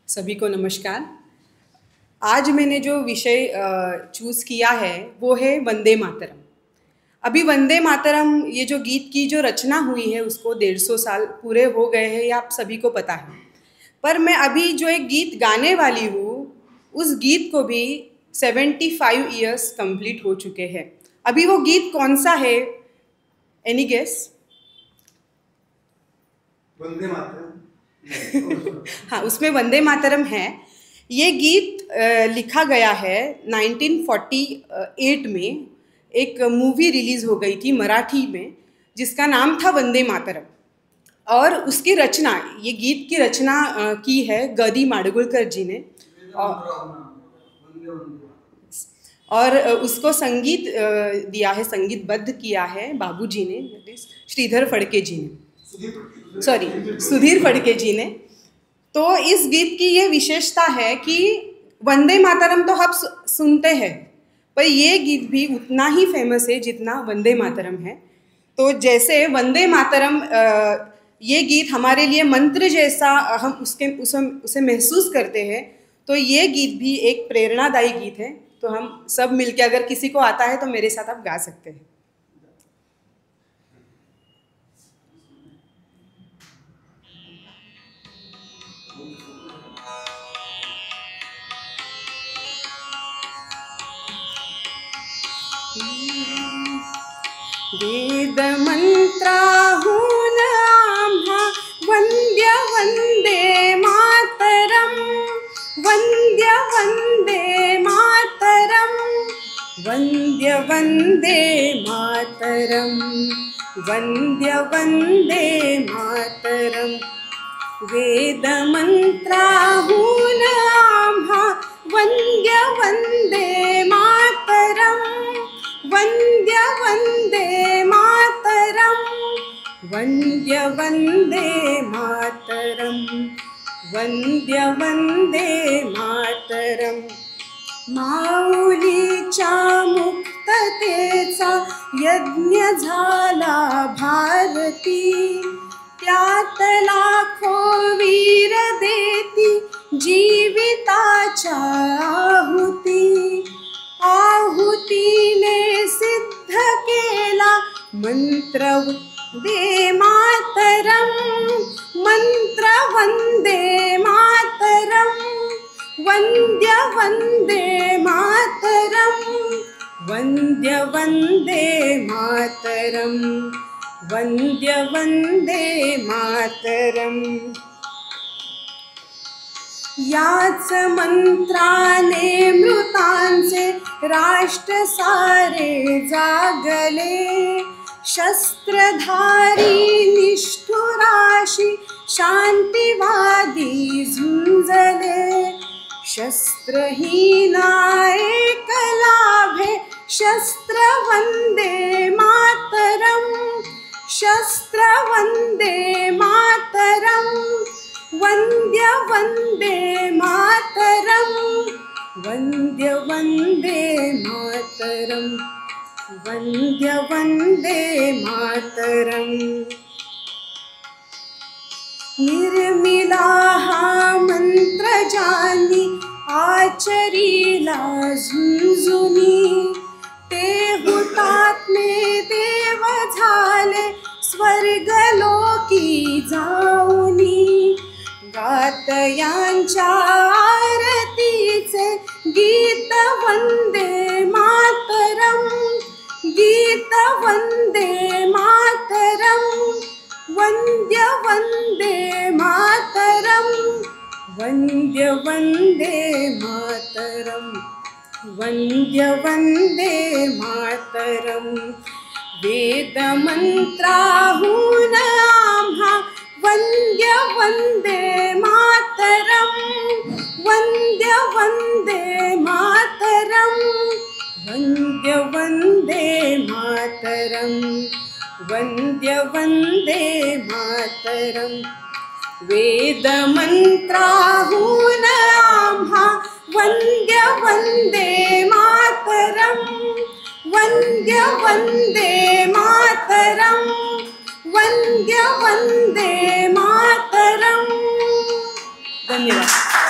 सभी को नमस्कार। आज मैंने जो विषय चूज़ किया है वो है वंदे मातरम। अभी वंदे मातरम ये जो गीत की जो रचना हुई है उसको 150 साल पूरे हो गए हैं, ये आप सभी को पता है। पर मैं अभी जो एक गीत गाने वाली हूँ उस गीत को भी 75 ईयर्स कंप्लीट हो चुके हैं। अभी वो गीत कौन सा है? Any guess? वंदे मातरम। हाँ, उसमें वंदे मातरम है। ये गीत लिखा गया है 1948 में। एक मूवी रिलीज़ हो गई थी मराठी में जिसका नाम था वंदे मातरम, और उसकी रचना, ये गीत की रचना की है ग.दी. माडगुळकर जी ने, और उसको संगीत दिया है, संगीतबद्ध किया है बाबूजी ने, श्रीधर फड़के जी ने, सुधीर फड़के जी ने। तो इस गीत की ये विशेषता है कि वंदे मातरम तो हम सुनते हैं, पर ये गीत भी उतना ही फेमस है जितना वंदे मातरम है। तो जैसे वंदे मातरम ये गीत हमारे लिए मंत्र जैसा, हम उसे महसूस करते हैं, तो ये गीत भी एक प्रेरणादायी गीत है। तो हम सब मिलके, अगर किसी को आता है तो मेरे साथ आप गा सकते हैं। वेद मंत्राहून आम्हा वंद्य वंदे मातरम, वंद्य वंदे मातरम, वंद्य वंदे मातरम, वंद्य वंदे मातरम। वेद मंत्राहून आम्हा वंद्य वंदे मातरम, वंद्य वंदे मातरम, वंद्य वंदे मातरम, वंद्य वंदे मातरम। माऊलीच्या मुक्ततेचा यज्ञ झाला भारती, त्यात लाखो वीर देती जीविताच्या आहुती, आहुतीने सिद्ध केला मंत्र वंदे मातरम, मंत्र वंदे मातरम, वंद्य वंदे मातरम, वंद्य वंदे मातरम, वंद्य वंदे मातरम। याच मंत्राने मृतांचे राष्ट्र सारे जागले, शस्त्रधारी निष्ठुराशी शांतिवादी झुंजले, शस्त्रहीना एक लाभे शस्त्र वंदे मातरम, शस्त्र वंदे मातरम, वंद्य वंदे मातरम, वंद्य वंदे मातरम, वंद्य वंदे मातरम। निर्मिला हा मंत्र ज्यांनी आचरीला झुंझुनी, ते हुतात्मे देव झाले स्वर्गलोकी जाऊनी, गातयांच्या आरतीचे गीत वंदे मातरम, गीत वंदे मातरम, वंद्य वंदे मातरम, वंद्य वंदे मातरम, वंद्य वंदे मातरम। वेद मंत्राहून आम्हा वंद्य वंदे मातरम, वंद्य वंदे मातरम, वंद्य वंदे मातरम, वंद्य वंदे मातरम। वेद मंत्राहून आम्हा वंद्य वंदे मातरम, वंद्य वंदे मातरम, वंद्य वंदे मातरम। धन्यवाद।